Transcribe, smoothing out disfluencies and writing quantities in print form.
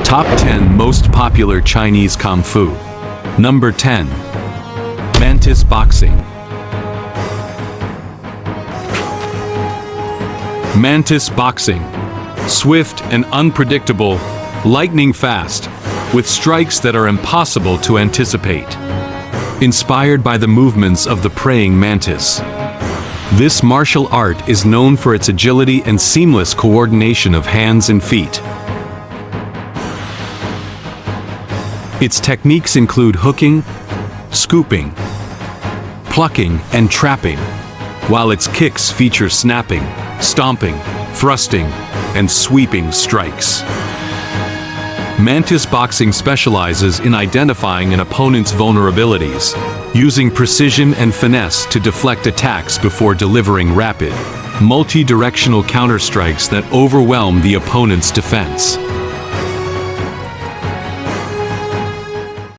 Top 10 Most Popular Chinese Kung Fu. Number 10. Mantis Boxing. Mantis Boxing. Swift and unpredictable, lightning fast, with strikes that are impossible to anticipate. Inspired by the movements of the praying mantis. This martial art is known for its agility and seamless coordination of hands and feet. Its techniques include hooking, scooping, plucking, and trapping, while its kicks feature snapping, stomping, thrusting, and sweeping strikes. Mantis Boxing specializes in identifying an opponent's vulnerabilities, using precision and finesse to deflect attacks before delivering rapid, multi-directional counterstrikes that overwhelm the opponent's defense.